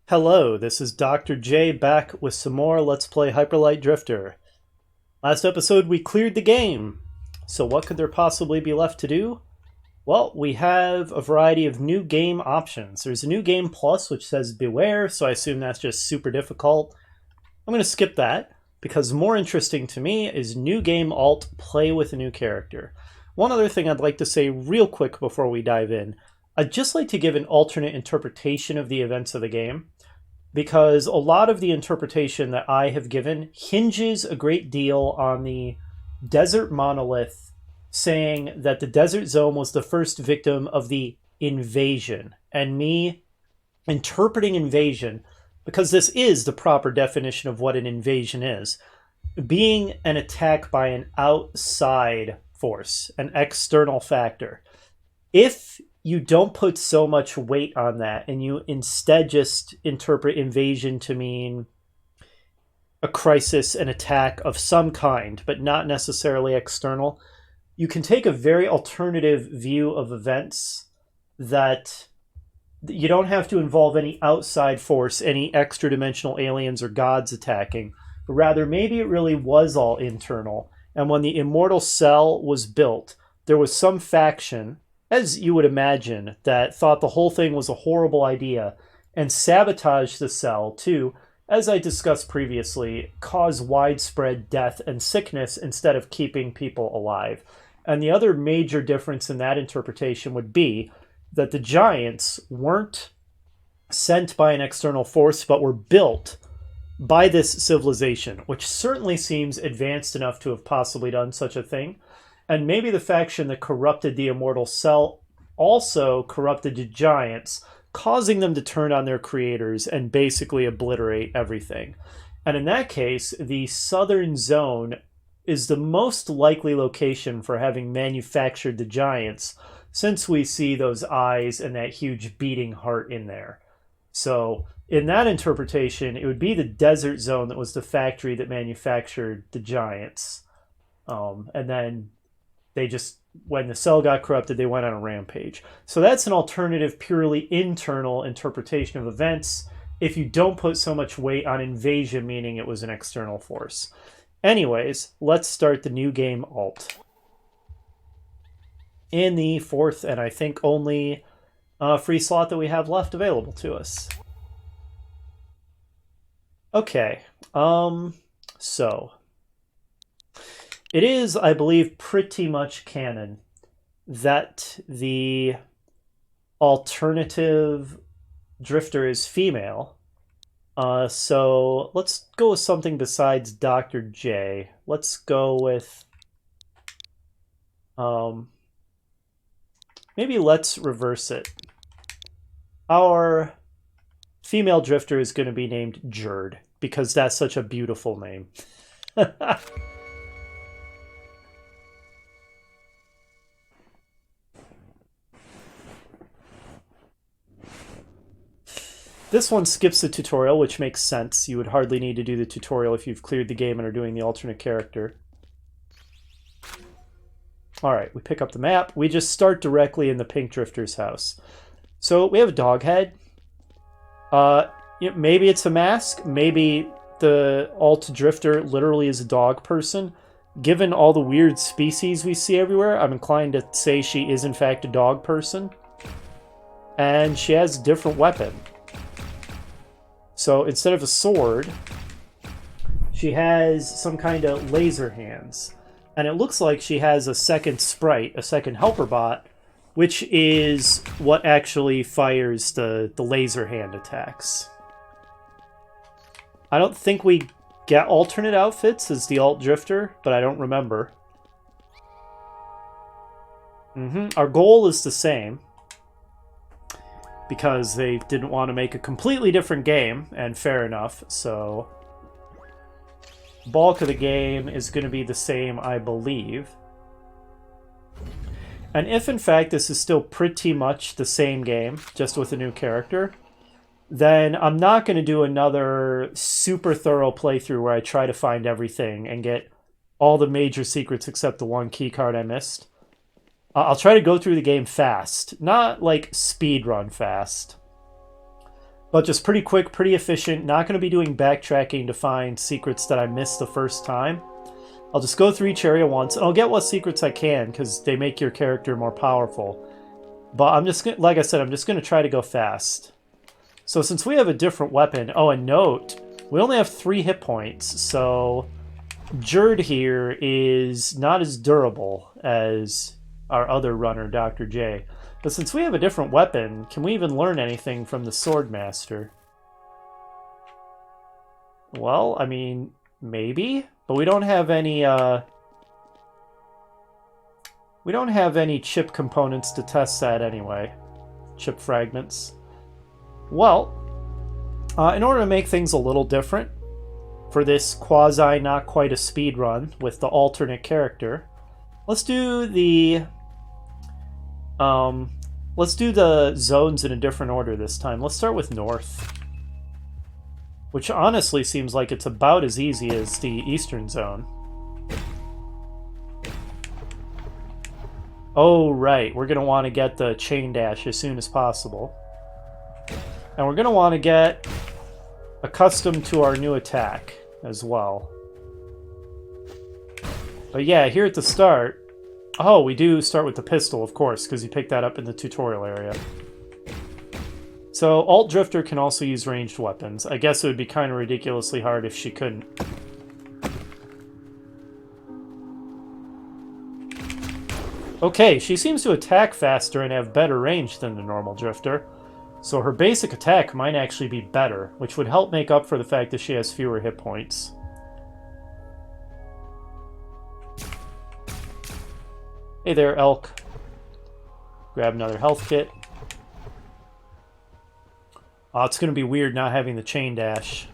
Hello, this is Dr. J back with some more Let's Play Hyperlight Drifter. Last episode we cleared the game, so what could there possibly be left to do? Well, we have a variety of new game options. There's a new game plus which says beware, so I assume that's just super difficult. I'm going to skip that, because more interesting to me is new game alt play with a new character. One other thing I'd like to say real quick before we dive in. I'd just like to give an alternate interpretation of the events of the game, because a lot of the interpretation that I have given hinges a great deal on the desert monolith saying that the desert zone was the first victim of the invasion, and me interpreting invasion, because this is the proper definition of what an invasion is, being an attack by an outside force, an external factor. If you don't put so much weight on that and you instead just interpret invasion to mean a crisis, an attack of some kind, but not necessarily external, you can take a very alternative view of events that you don't have to involve any outside force, any extra dimensional aliens or gods attacking, but rather maybe it really was all internal. And when the immortal cell was built, there was some faction, as you would imagine, that thought the whole thing was a horrible idea and sabotaged the cell to, as I discussed previously, cause widespread death and sickness instead of keeping people alive. And the other major difference in that interpretation would be that the giants weren't sent by an external force, but were built by this civilization, which certainly seems advanced enough to have possibly done such a thing. And maybe the faction that corrupted the immortal cell also corrupted the giants, causing them to turn on their creators and basically obliterate everything. And in that case, the southern zone is the most likely location for having manufactured the giants, since we see those eyes and that huge beating heart in there. So in that interpretation, it would be the desert zone that was the factory that manufactured the giants. And then they just, when the cell got corrupted, they went on a rampage. So that's an alternative, purely internal interpretation of events if you don't put so much weight on invasion, meaning it was an external force. Anyways, let's start the new game alt. In the fourth, and I think only free slot that we have left available to us. Okay, so it is, I believe, pretty much canon that the alternative drifter is female. So let's go with something besides Dr. J. Let's go with... maybe let's reverse it. Our female drifter is going to be named Jerd, because that's such a beautiful name. This one skips the tutorial, which makes sense. You would hardly need to do the tutorial if you've cleared the game and are doing the alternate character. Alright, we pick up the map. We just start directly in the Pink Drifter's house. So we have a dog head. Maybe it's a mask. Maybe the alt drifter literally is a dog person. Given all the weird species we see everywhere, I'm inclined to say she is in fact a dog person. And she has a different weapon. So instead of a sword, she has some kind of laser hands. And it looks like she has a second sprite, a second helper bot, which is what actually fires the laser hand attacks. I don't think we get alternate outfits as the alt drifter, but I don't remember. Our goal is the same, because they didn't want to make a completely different game, and fair enough, so bulk of the game is going to be the same, I believe. And if in fact this is still pretty much the same game, just with a new character, then I'm not going to do another super thorough playthrough where I try to find everything and get all the major secrets except the one keycard I missed. I'll try to go through the game fast, not like speed run fast, But just pretty quick, pretty efficient. Not going to be doing backtracking to find secrets that I missed the first time. I'll just go through each area once, and I'll get what secrets I can, because they make your character more powerful. But I'm just gonna, like I said, I'm just going to try to go fast. So since we have a different weapon... Oh, and note, we only have 3 hit points, so... Jerd here is not as durable as our other runner, Dr. J. But since we have a different weapon, can we even learn anything from the Swordmaster? Well, I mean, maybe? But we don't have any, we don't have any chip components to test that anyway. Chip fragments. Well, in order to make things a little different, for this quasi not quite a speed run with the alternate character, let's do the zones in a different order this time. Let's start with north, which honestly seems like it's about as easy as the eastern zone. Oh right, we're gonna want to get the chain dash as soon as possible, and we're gonna want to get accustomed to our new attack as well. But yeah, here at the start... Oh, we do start with the pistol, of course, because you picked that up in the tutorial area. So, Alt Drifter can also use ranged weapons. I guess it would be kind of ridiculously hard if she couldn't. Okay, she seems to attack faster and have better range than the normal Drifter. So her basic attack might actually be better, which would help make up for the fact that she has fewer hit points. Hey there, Elk. Grab another health kit. Oh, it's going to be weird not having the chain dash.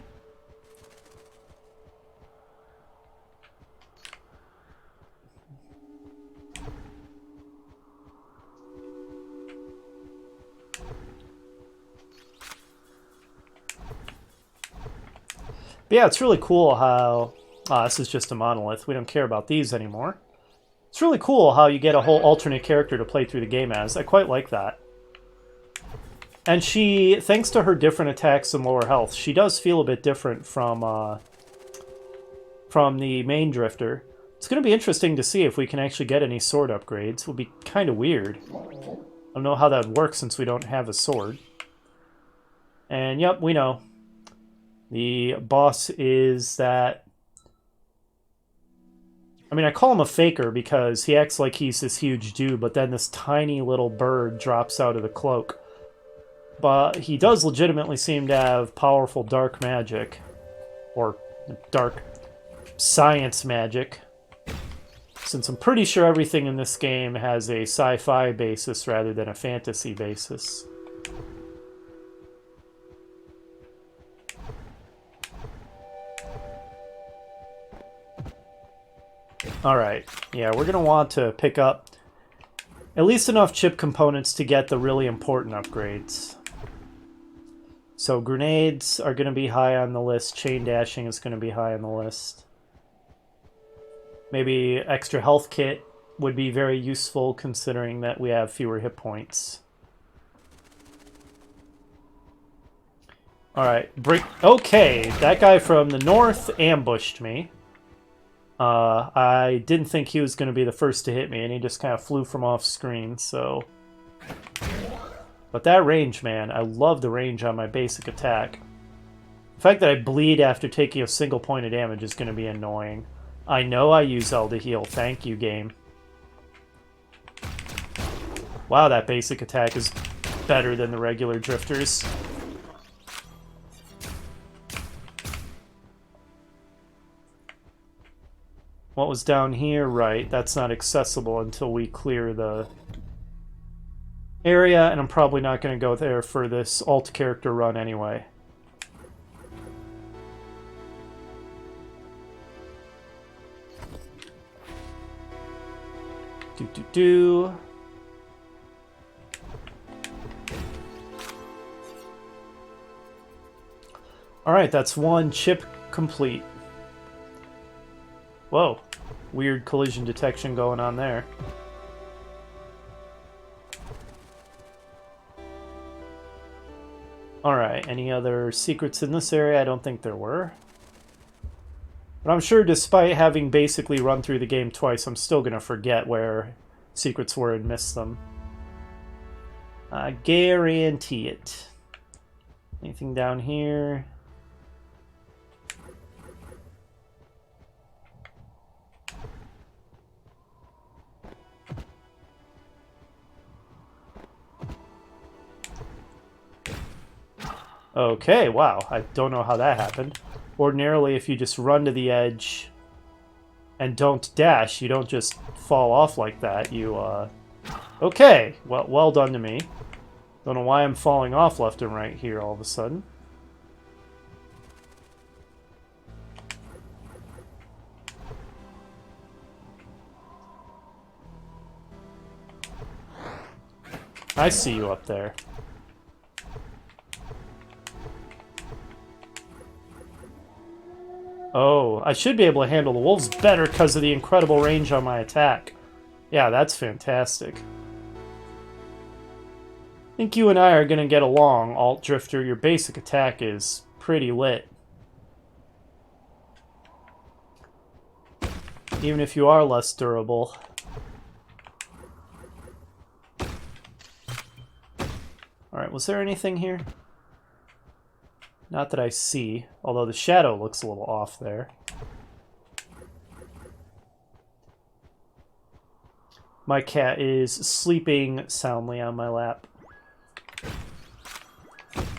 But yeah, it's really cool how... this is just a monolith. We don't care about these anymore. It's really cool how you get a whole alternate character to play through the game as. I quite like that. And she, thanks to her different attacks and lower health, she does feel a bit different from the main Drifter. It's going to be interesting to see if we can actually get any sword upgrades. It will be kind of weird. I don't know how that would work since we don't have a sword. And yep, we know. The boss is that... I mean, I call him a faker because he acts like he's this huge dude, but then this tiny little bird drops out of the cloak. But he does legitimately seem to have powerful dark magic. Or dark science magic. Since I'm pretty sure everything in this game has a sci-fi basis rather than a fantasy basis. Alright, yeah, we're going to want to pick up at least enough chip components to get the really important upgrades. So grenades are going to be high on the list, chain dashing is going to be high on the list. Maybe extra health kit would be very useful considering that we have fewer hit points. Alright, okay, that guy from the north ambushed me. I didn't think he was going to be the first to hit me, and he just kind of flew from off screen, so... But that range, man, I love the range on my basic attack. The fact that I bleed after taking a single point of damage is going to be annoying. I know I use Zelda heal, thank you, game. Wow, that basic attack is better than the regular Drifters. What was down here? Right, that's not accessible until we clear the area, and I'm probably not going to go there for this alt character run anyway. Alright, that's one chip complete. Whoa, weird collision detection going on there. Alright, any other secrets in this area? I don't think there were. But I'm sure despite having basically run through the game twice, I'm still going to forget where secrets were and miss them. I guarantee it. Anything down here? Okay, wow. I don't know how that happened. Ordinarily, if you just run to the edge and don't dash, you don't just fall off like that. You, Okay, well done to me. Don't know why I'm falling off left and right here all of a sudden. I see you up there. Oh, I should be able to handle the wolves better because of the incredible range on my attack. Yeah, that's fantastic. I think you and I are going to get along, Alt Drifter. Your basic attack is pretty lit. Even if you are less durable. Alright, was there anything here? Not that I see, although the shadow looks a little off there. My cat is sleeping soundly on my lap.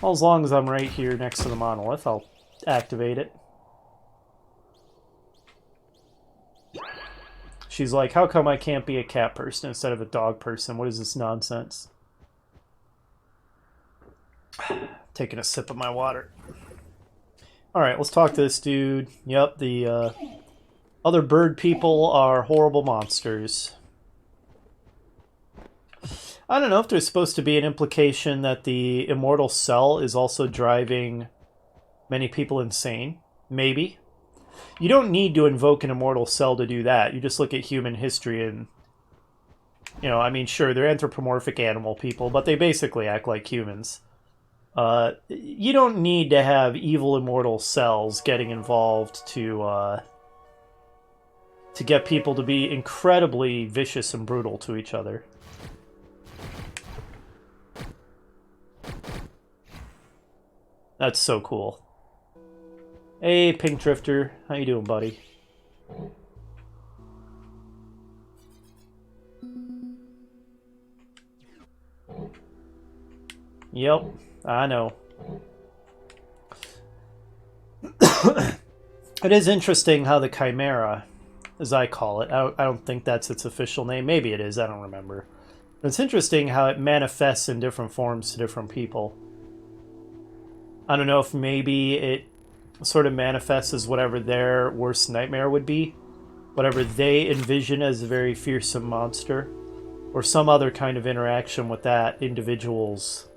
Well, as long as I'm right here next to the monolith, I'll activate it. She's like, how come I can't be a cat person instead of a dog person? What is this nonsense? Taking a sip of my water. Alright, let's talk to this dude. Yep, the other bird people are horrible monsters. I don't know if there's supposed to be an implication that the immortal cell is also driving many people insane. Maybe. You don't need to invoke an immortal cell to do that. You just look at human history and... You know, I mean, sure, they're anthropomorphic animal people, but they basically act like humans. You don't need to have evil immortal cells getting involved to get people to be incredibly vicious and brutal to each other. That's so cool. Hey, Pink Drifter. How you doing, buddy? Yep, I know. It is interesting how the Chimera, as I call it, I don't think that's its official name. Maybe it is, I don't remember. It's interesting how it manifests in different forms to different people. I don't know if maybe it sort of manifests as whatever their worst nightmare would be. Whatever they envision as a very fearsome monster. Or some other kind of interaction with that individual's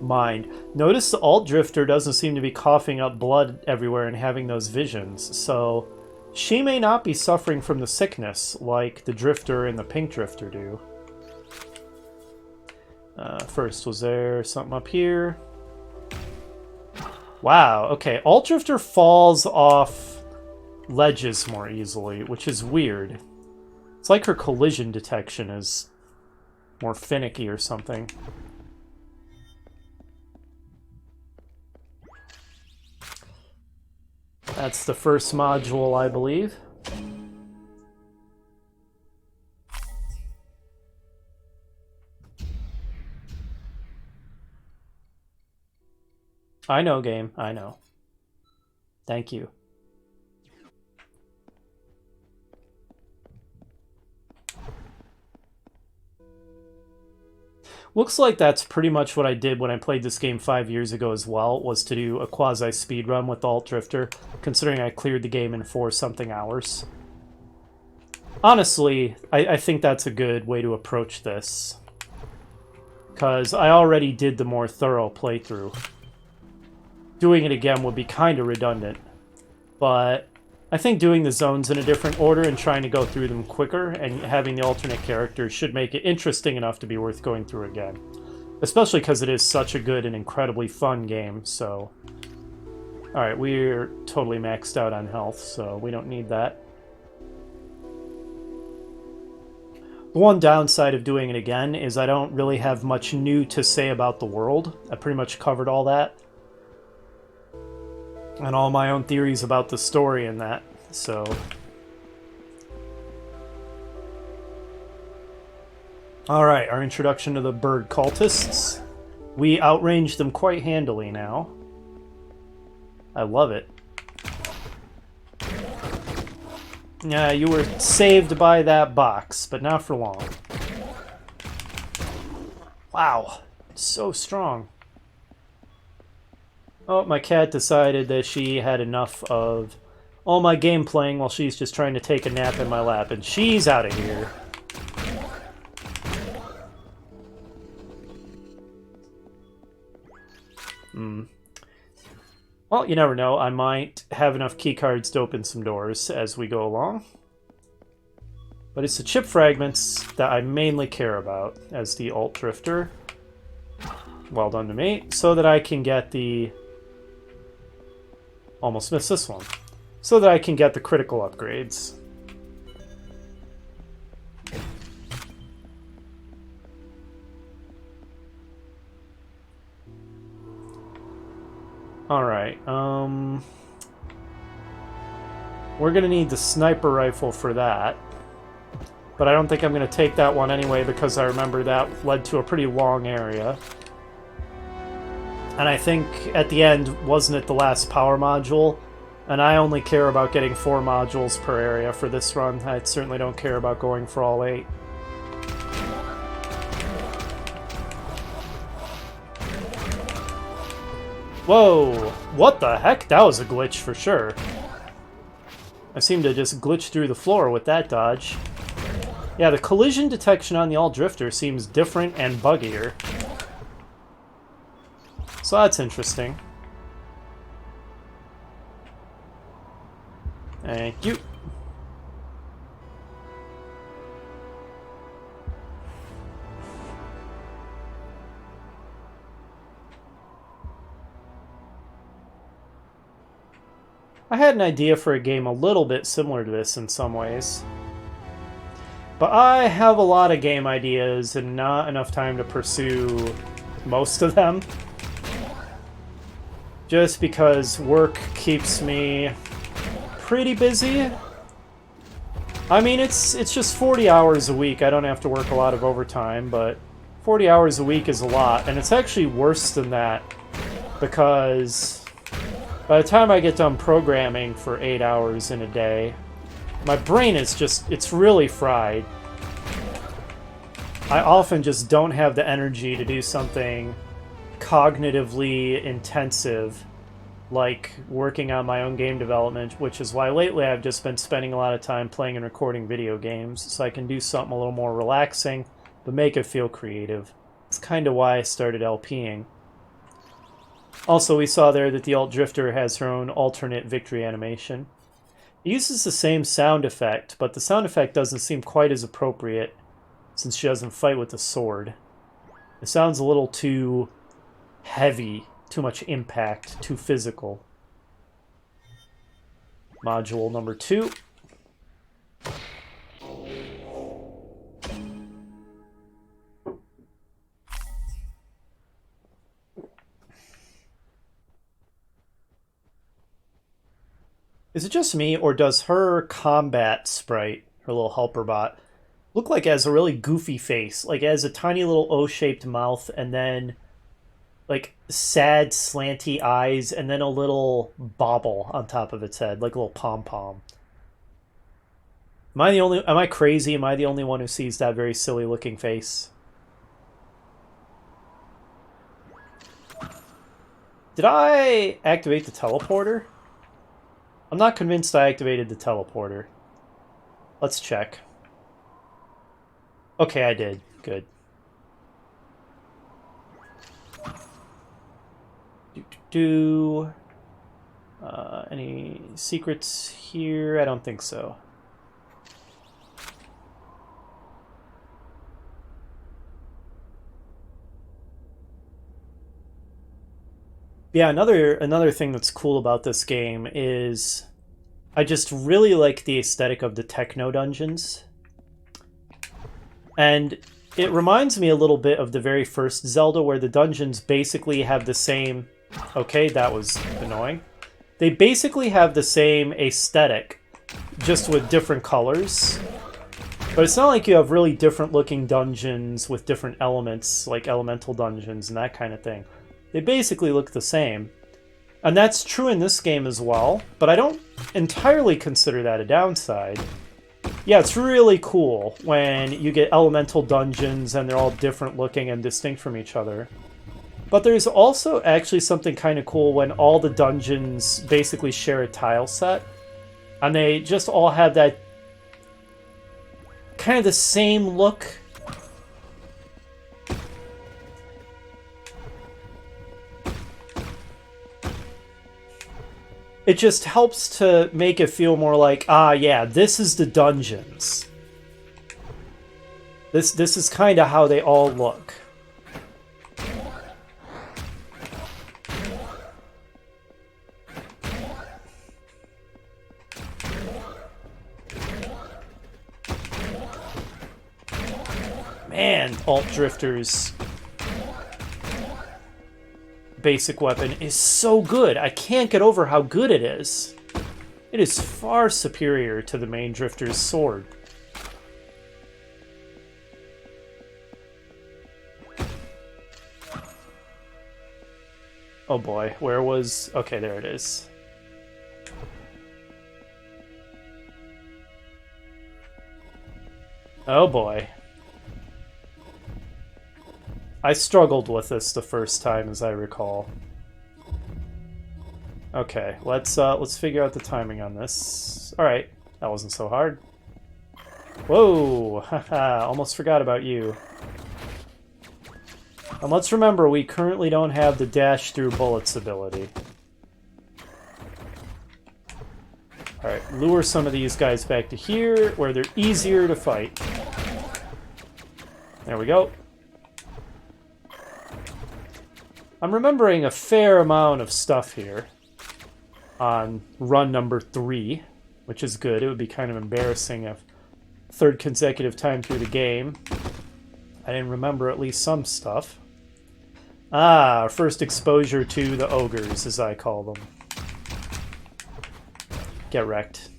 mind. Notice the Alt Drifter doesn't seem to be coughing up blood everywhere and having those visions. So she may not be suffering from the sickness like the Drifter and the Pink Drifter do. First, was there something up here? Wow, okay. Alt Drifter falls off ledges more easily, which is weird. It's like her collision detection is more finicky or something. That's the first module, I believe. I know, game. I know. Thank you. Looks like that's pretty much what I did when I played this game 5 years ago as well, was to do a quasi-speedrun with Alt Drifter, considering I cleared the game in 4-something hours. Honestly, I think that's a good way to approach this, because I already did the more thorough playthrough. Doing it again would be kind of redundant, but I think doing the zones in a different order and trying to go through them quicker and having the alternate characters should make it interesting enough to be worth going through again. Especially because it is such a good and incredibly fun game, so... Alright, we're totally maxed out on health, so we don't need that. The one downside of doing it again is I don't really have much new to say about the world. I pretty much covered all that. And all my own theories about the story and that, so... Alright, our introduction to the bird cultists. We outranged them quite handily now. I love it. Yeah, you were saved by that box, but not for long. Wow, so strong. Oh, my cat decided that she had enough of all my game playing while she's just trying to take a nap in my lap, and she's out of here. Well, you never know. I might have enough keycards to open some doors as we go along. But it's the chip fragments that I mainly care about as the alt drifter. Well done to me. So that I can get the... Almost missed this one. So that I can get the critical upgrades. Alright, we're gonna need the sniper rifle for that. But I don't think I'm gonna take that one anyway because I remember that led to a pretty long area. And I think at the end, wasn't it the last power module? And I only care about getting 4 modules per area for this run. I certainly don't care about going for all 8. Whoa! What the heck? That was a glitch for sure. I seem to just glitch through the floor with that dodge. Yeah, the collision detection on the alt drifter seems different and buggier. So that's interesting. Thank you. I had an idea for a game a little bit similar to this in some ways. But I have a lot of game ideas and not enough time to pursue most of them. Just because work keeps me pretty busy. I mean, it's just 40 hours a week. I don't have to work a lot of overtime, but 40 hours a week is a lot. And it's actually worse than that because... by the time I get done programming for 8 hours in a day, my brain is just, it's really fried. I often just don't have the energy to do something cognitively intensive, like working on my own game development, which is why lately I've just been spending a lot of time playing and recording video games, so I can do something a little more relaxing, but make it feel creative. It's kind of why I started LPing. Also, we saw there that the alt drifter has her own alternate victory animation. It uses the same sound effect, but the sound effect doesn't seem quite as appropriate since she doesn't fight with a sword. It sounds a little too heavy, too much impact, too physical. Module number 2. Is it just me, or does her combat sprite, her little helper bot, look like it has a really goofy face? Like it has a tiny little O-shaped mouth, and then like sad slanty eyes, and then a little bauble on top of its head, like a little pom-pom. Am I crazy? Am I the only one who sees that very silly looking face? Did I activate the teleporter? I'm not convinced I activated the teleporter. Let's check. Okay, I did. Good. Any secrets here? I don't think so. Yeah, another thing that's cool about this game is I just really like the aesthetic of the techno dungeons. And it reminds me a little bit of the very first Zelda, where the dungeons basically have the same... Okay, that was annoying. They basically have the same aesthetic, just with different colors. But it's not like you have really different looking dungeons with different elements, like elemental dungeons and that kind of thing. They basically look the same. And that's true in this game as well, but I don't entirely consider that a downside. Yeah, it's really cool when you get elemental dungeons and they're all different looking and distinct from each other. But there's also actually something kind of cool when all the dungeons basically share a tile set. And they just all have that kind of the same look. It just helps to make it feel more like, ah, yeah, this is the dungeons. This is kind of how they all look. Man, Alt Drifter's basic weapon is so good. I can't get over how good it is. It is far superior to the main Drifter's sword. Oh boy, where was... Okay, there it is. Oh boy. I struggled with this the first time, as I recall. Okay, let's figure out the timing on this. Alright, that wasn't so hard. Whoa! Haha, almost forgot about you. And let's remember, we currently don't have the dash through bullets ability. Alright, lure some of these guys back to here, where they're easier to fight. There we go. I'm remembering a fair amount of stuff here on run number 3, which is good. It would be kind of embarrassing if third consecutive time through the game I didn't remember at least some stuff. Ah, our first exposure to the ogres, as I call them. Get wrecked.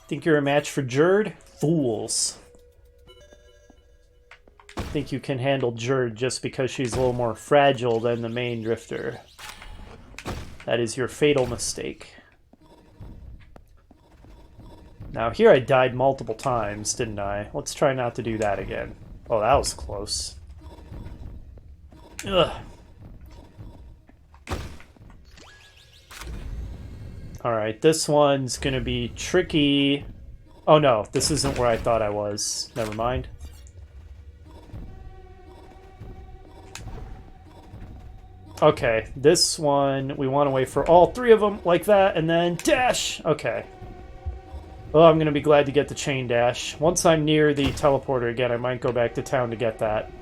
Think you're a match for Jerd? Fools. Think you can handle Jerd just because she's a little more fragile than the main Drifter. That is your fatal mistake. Now here I died multiple times, didn't I? Let's try not to do that again. Oh, that was close. Ugh. Alright, this one's gonna be tricky. Oh no, this isn't where I thought I was. Never mind. Okay, this one, we want to wait for all 3 of them like that, and then dash! Okay. Well, I'm gonna be glad to get the chain dash. Once I'm near the teleporter again, I might go back to town to get that.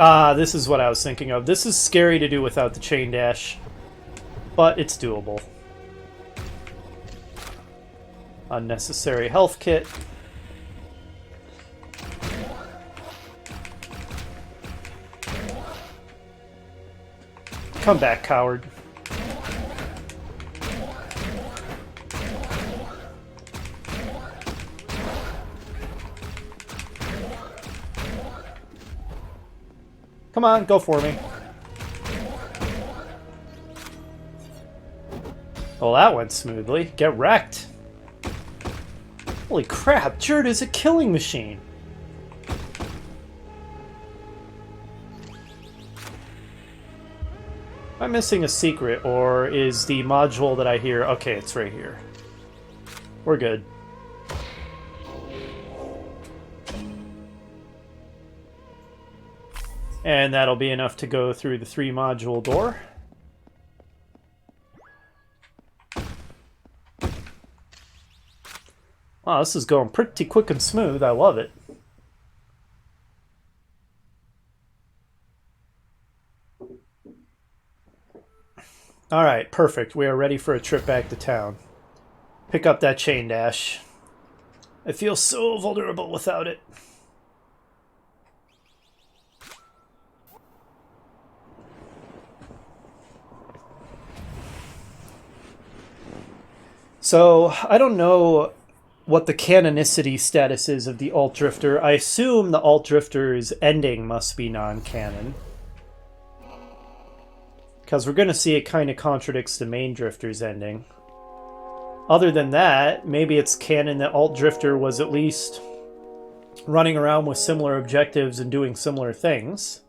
Ah, this is what I was thinking of. This is scary to do without the chain dash, but it's doable. Unnecessary health kit. Come back, coward. Come on, go for me. Well, that went smoothly. Get wrecked. Holy crap, Jerd is a killing machine. Am I missing a secret, or is the module that I hear... Okay, it's right here. We're good. And that'll be enough to go through the 3-module door. Wow, this is going pretty quick and smooth. I love it. Alright, perfect. We are ready for a trip back to town. Pick up that chain dash. I feel so vulnerable without it. So, I don't know what the canonicity status is of the Alt Drifter. I assume the Alt Drifter's ending must be non-canon. Because we're going to see it kind of contradicts the main Drifter's ending. Other than that, maybe it's canon that Alt Drifter was at least running around with similar objectives and doing similar things.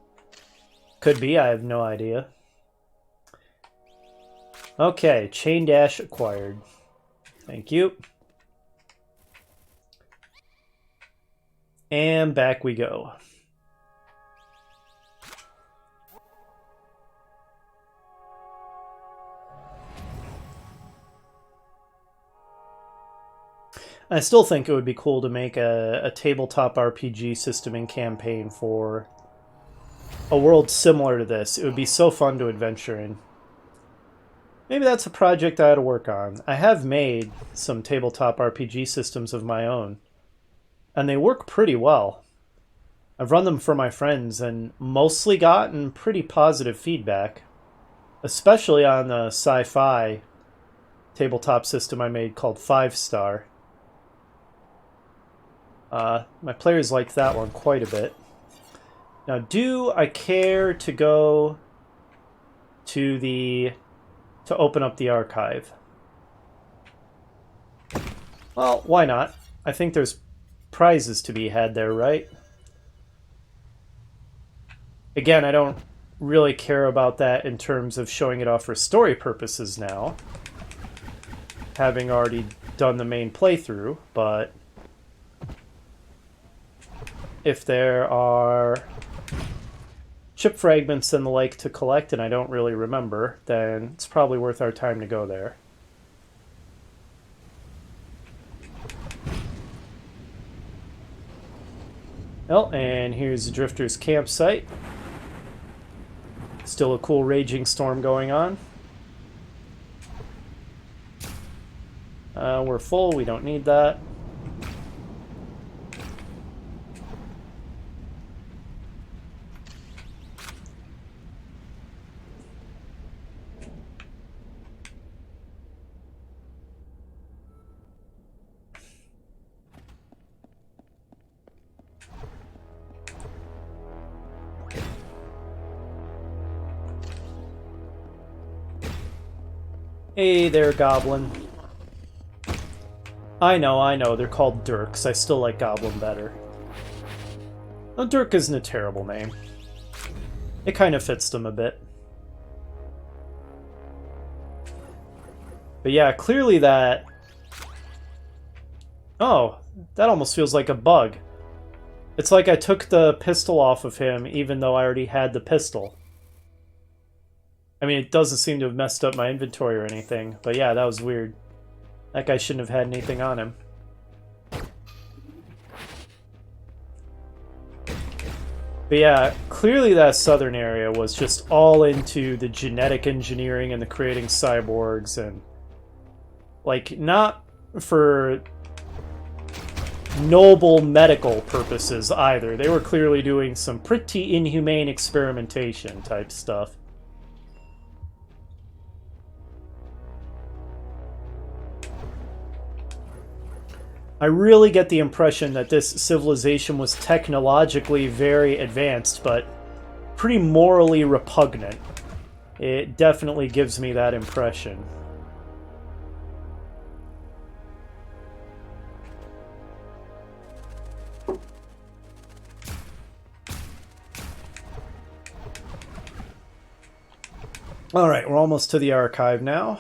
Could be, I have no idea. Okay, chain dash acquired. Thank you. And back we go. I still think it would be cool to make a tabletop RPG system and campaign for a world similar to this. It would be so fun to adventure in. Maybe that's a project I ought to work on. I have made some tabletop RPG systems of my own, and they work pretty well. I've run them for my friends and mostly gotten pretty positive feedback, especially on the sci-fi tabletop system I made called 5 Star. My players liked that one quite a bit. Now, do I care to go to open up the archive? Well, why not? I think there's prizes to be had there, right? Again, I don't really care about that in terms of showing it off for story purposes now, having already done the main playthrough, but if there are chip fragments and the like to collect and I don't really remember, then it's probably worth our time to go there. Well, and here's the Drifter's campsite. Still a cool raging storm going on. We're full, we don't need that. Hey there, Goblin. I know, they're called Dirks. I still like Goblin better. Well, Dirk isn't a terrible name. It kind of fits them a bit. But yeah, clearly that... Oh, that almost feels like a bug. It's like I took the pistol off of him even though I already had the pistol. I mean, it doesn't seem to have messed up my inventory or anything, but yeah, that was weird. That guy shouldn't have had anything on him. But yeah, clearly that southern area was just all into the genetic engineering and the creating cyborgs, and like, not for noble medical purposes either. They were clearly doing some pretty inhumane experimentation type stuff. I really get the impression that this civilization was technologically very advanced, but pretty morally repugnant. It definitely gives me that impression. All right, we're almost to the archive now.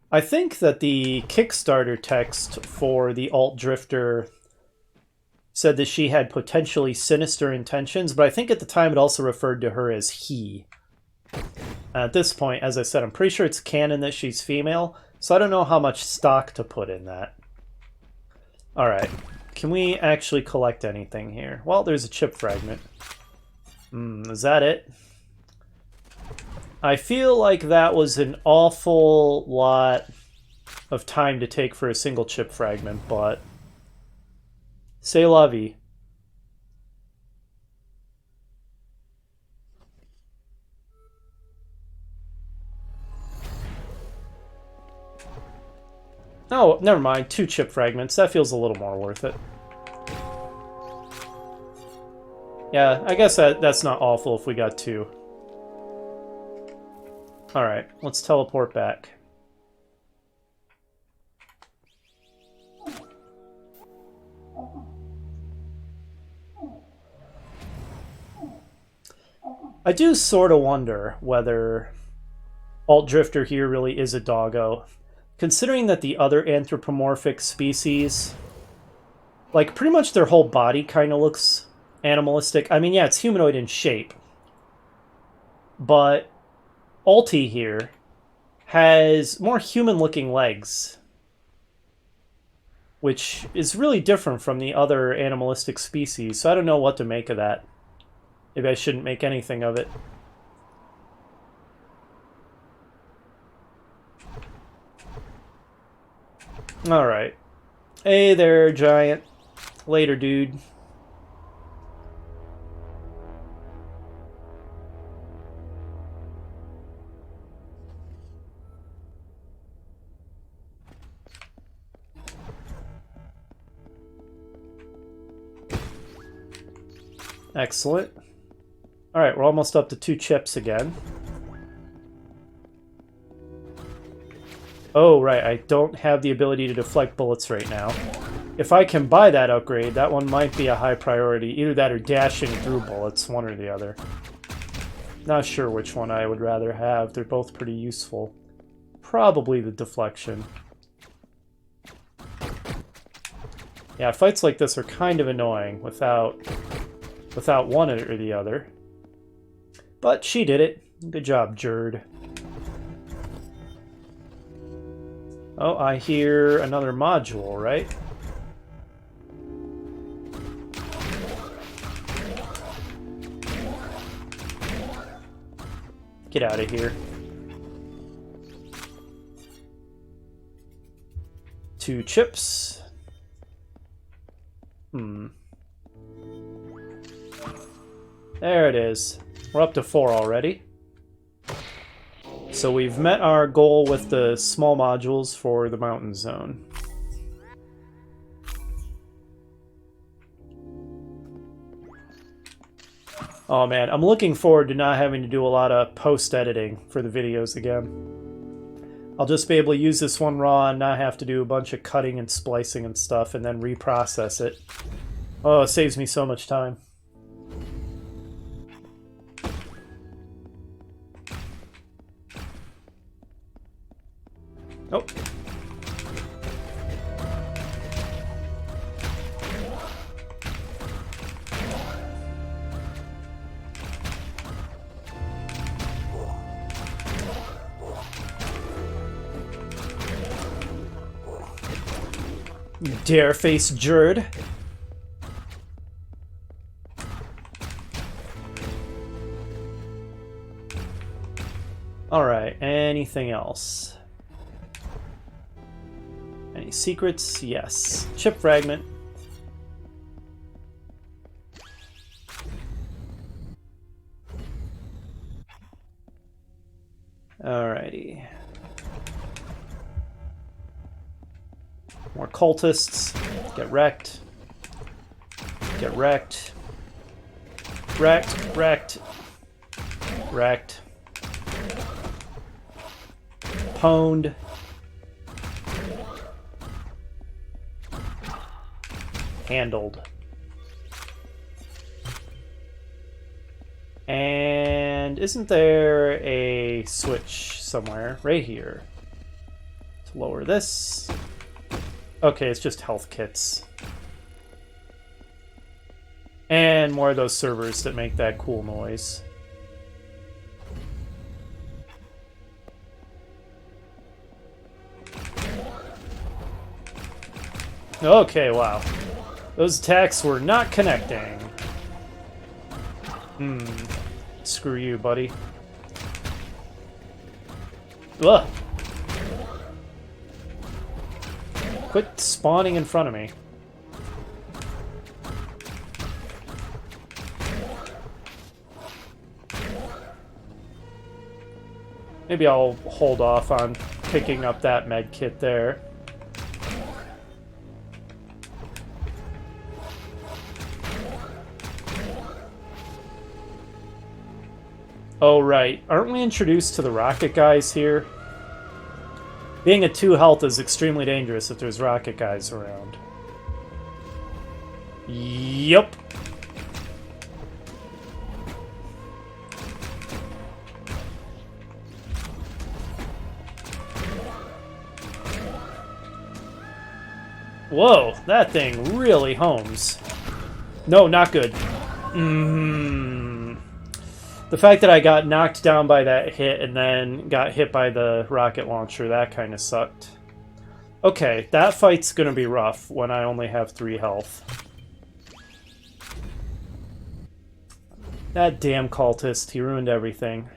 I think that the Kickstarter text for the Alt Drifter said that she had potentially sinister intentions, but I think at the time it also referred to her as he. At this point, as I said, I'm pretty sure it's canon that she's female, so I don't know how much stock to put in that. Alright, can we actually collect anything here? Well, there's a chip fragment. Is that it? I feel like that was an awful lot of time to take for a single chip fragment, but c'est la vie. Oh, never mind. 2 chip fragments. That feels a little more worth it. Yeah, I guess that's not awful if we got 2. Alright, let's teleport back. I do sort of wonder whether Alt Drifter here really is a doggo. Considering that the other anthropomorphic species, like, pretty much their whole body kind of looks animalistic. I mean, yeah, it's humanoid in shape. But Alti here has more human-looking legs, which is really different from the other animalistic species, so I don't know what to make of that. Maybe I shouldn't make anything of it. Alright. Hey there, giant. Later, dude. Excellent. Alright, we're almost up to 2 chips again. Oh, right, I don't have the ability to deflect bullets right now. If I can buy that upgrade, that one might be a high priority. Either that or dashing through bullets, one or the other. Not sure which one I would rather have. They're both pretty useful. Probably the deflection. Yeah, fights like this are kind of annoying without one or the other. But she did it. Good job, Jerd. Oh, I hear another module, right? Get out of here. 2 chips. There it is. We're up to 4 already. So we've met our goal with the small modules for the mountain zone. Oh man, I'm looking forward to not having to do a lot of post-editing for the videos again. I'll just be able to use this one raw and not have to do a bunch of cutting and splicing and stuff and then reprocess it. Oh, it saves me so much time. Oh. You dare face Jerd. Alright, anything else? Any secrets? Yes. Chip fragment. Alrighty. More cultists. Get wrecked. Get wrecked. Wrecked. Wrecked. Wrecked. Pwned. Handled. And isn't there a switch somewhere? Right here. To lower this. Okay, it's just health kits. And more of those servers that make that cool noise. Okay, wow. Those attacks were not connecting. Screw you, buddy. Ugh. Quit spawning in front of me. Maybe I'll hold off on picking up that med kit there. Oh, right. Aren't we introduced to the rocket guys here? Being at 2 health is extremely dangerous if there's rocket guys around. Yup. Whoa, that thing really homes. No, not good. The fact that I got knocked down by that hit and then got hit by the rocket launcher, that kind of sucked. Okay, that fight's gonna be rough when I only have 3 health. That damn cultist, he ruined everything.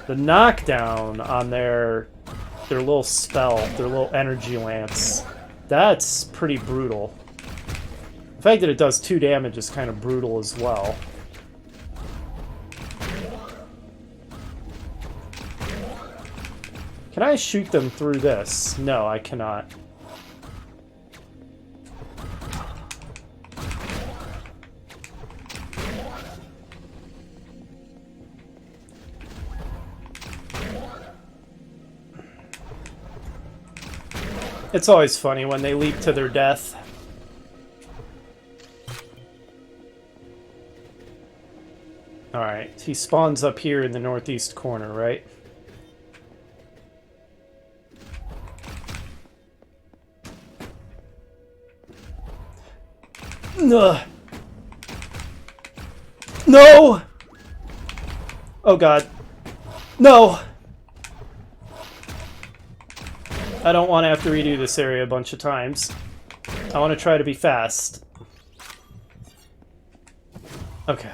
The knockdown on their little spell, their little energy lance, that's pretty brutal. The fact that it does 2 damage is kind of brutal as well. Can I shoot them through this? No, I cannot. It's always funny when they leap to their death. Alright, he spawns up here in the northeast corner, right? Ugh. No! Oh god. No! I don't want to have to redo this area a bunch of times. I want to try to be fast. Okay.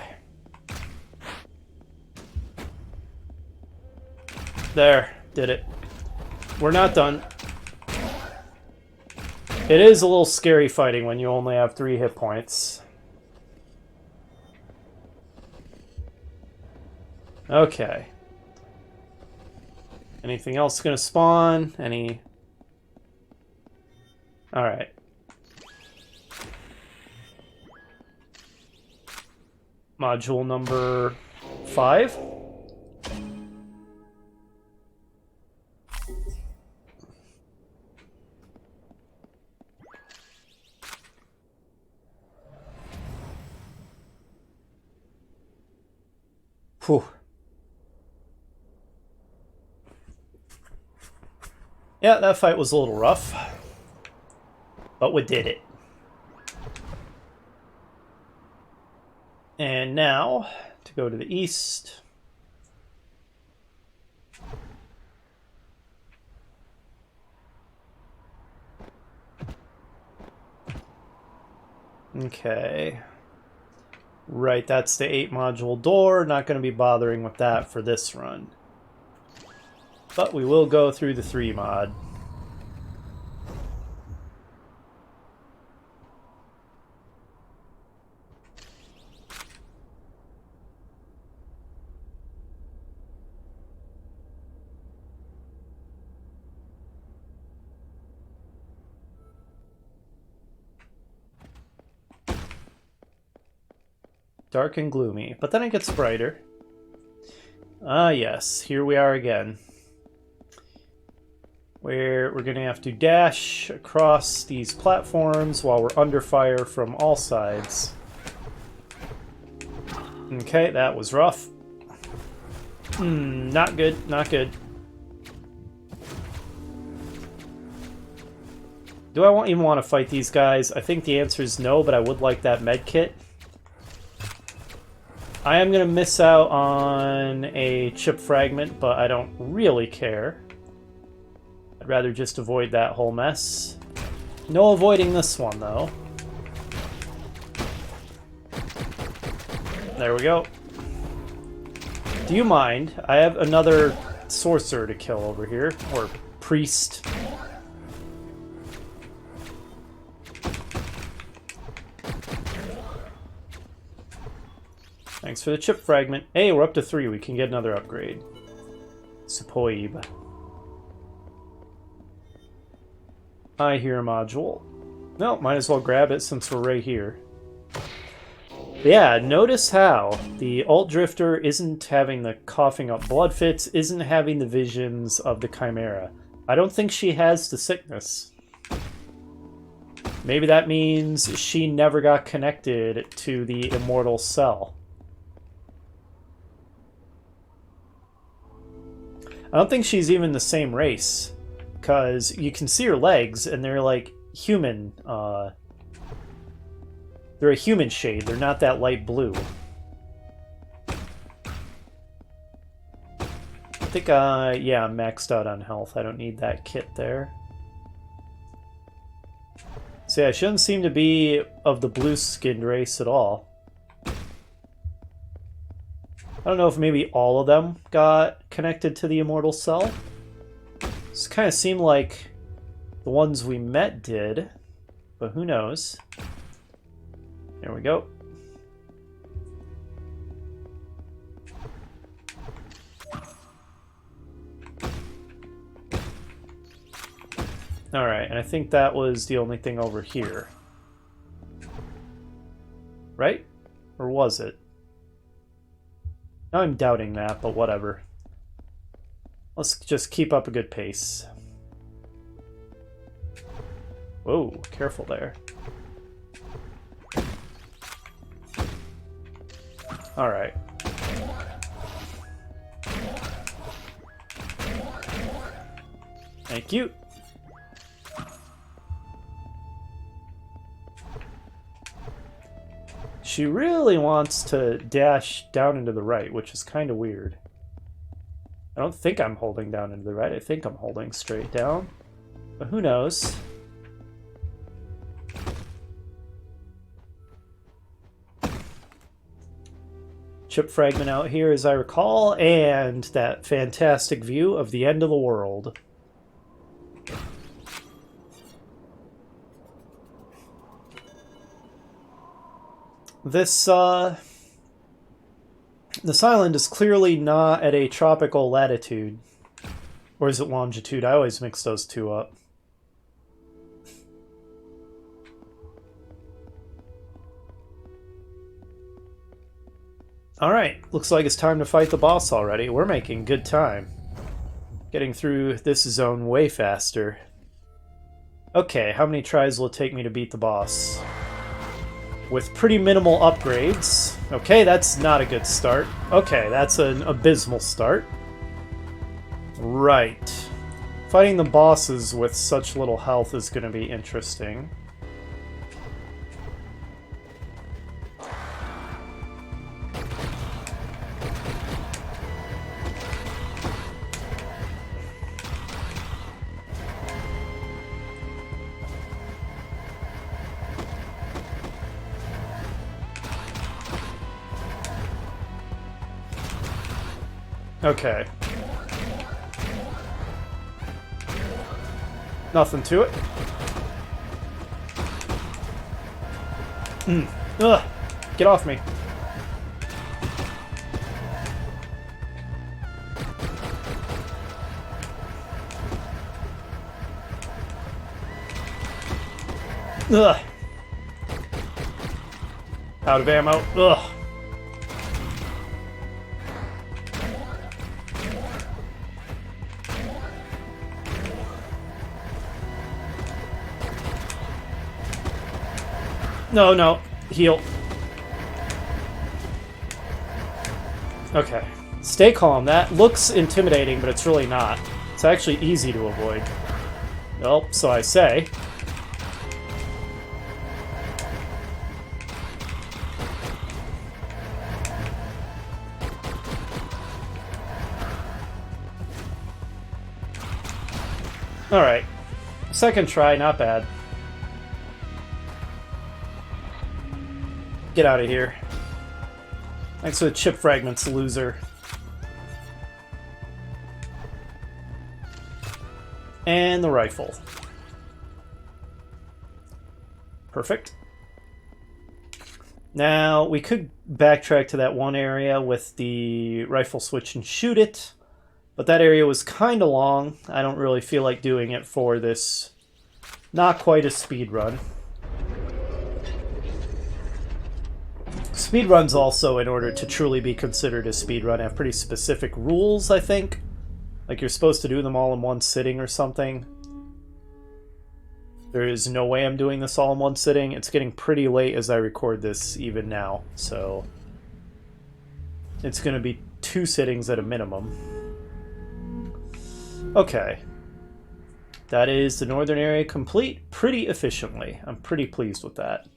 There. Did it. We're not done. It is a little scary fighting when you only have 3 hit points. Okay. Anything else gonna spawn? Any... Alright. Module number 5? Whew. Yeah, that fight was a little rough, but we did it. And now, to go to the east. Okay. Right, that's the 8 module door. Not going to be bothering with that for this run. But we will go through the 3 mod. Dark and gloomy, but then it gets brighter. Ah, yes, here we are again. Where we're going to have to dash across these platforms while we're under fire from all sides. Okay, that was rough. Not good, not good. Do I even want to fight these guys? I think the answer is no, but I would like that med kit. I am going to miss out on a chip fragment, but I don't really care. I'd rather just avoid that whole mess. No avoiding this one, though. There we go. Do you mind? I have another sorcerer to kill over here, or priest. Thanks for the chip fragment. Hey, we're up to 3. We can get another upgrade. Superb. I hear a module. No, might as well grab it since we're right here. Yeah, notice how the Alt Drifter isn't having the coughing up blood fits, isn't having the visions of the Chimera. I don't think she has the sickness. Maybe that means she never got connected to the immortal cell. I don't think she's even the same race, because you can see her legs, and they're like human. They're a human shade. They're not that light blue. I think, yeah, I'm maxed out on health. I don't need that kit there. So yeah, she doesn't seem to be of the blue-skinned race at all. I don't know if maybe all of them got connected to the immortal cell. This kind of seemed like the ones we met did, but who knows? There we go. Alright, and I think that was the only thing over here. Right? Or was it? Now I'm doubting that, but whatever. Let's just keep up a good pace. Whoa, careful there. Alright. Thank you. She really wants to dash down into the right, which is kind of weird. I don't think I'm holding down into the right. I think I'm holding straight down. But who knows? Chip fragment out here, as I recall, and that fantastic view of the end of the world. This island is clearly not at a tropical latitude. Or is it longitude? I always mix those two up. Alright, looks like it's time to fight the boss already. We're making good time. Getting through this zone way faster. Okay, how many tries will it take me to beat the boss? With pretty minimal upgrades. Okay, that's not a good start. Okay, that's an abysmal start. Right. Fighting the bosses with such little health is going to be interesting. Okay. Nothing to it. Ugh! Get off me. Ugh! Out of ammo. Ugh! No, no. Heal. Okay. Stay calm. That looks intimidating, but it's really not. It's actually easy to avoid. Well, so I say. Alright. Second try, not bad. Get out of here. Thanks for the chip fragments, loser. And the rifle. Perfect. Now, we could backtrack to that one area with the rifle switch and shoot it, but that area was kind of long. I don't really feel like doing it for this not quite a speed run. Speedruns also, in order to truly be considered a speedrun, have pretty specific rules, I think. Like you're supposed to do them all in one sitting or something. There is no way I'm doing this all in one sitting. It's getting pretty late as I record this even now, so it's going to be 2 sittings at a minimum. Okay. That is the northern area complete pretty efficiently. I'm pretty pleased with that.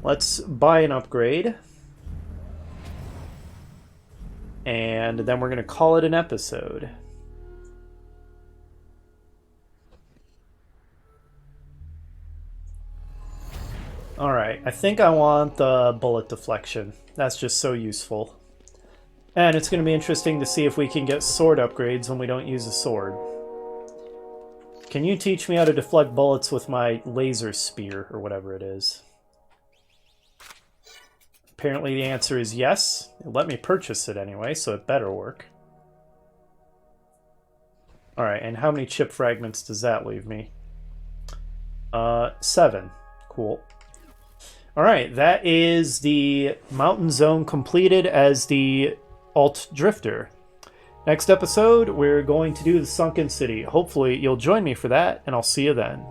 Let's buy an upgrade. And then we're going to call it an episode. Alright, I think I want the bullet deflection. That's just so useful. And it's going to be interesting to see if we can get sword upgrades when we don't use a sword. Can you teach me how to deflect bullets with my laser spear, or whatever it is? Apparently the answer is yes. It let me purchase it anyway, so it better work. Alright, and how many chip fragments does that leave me? 7. Cool. Alright, that is the mountain zone completed as the Alt Drifter. Next episode, we're going to do the Sunken City. Hopefully you'll join me for that, and I'll see you then.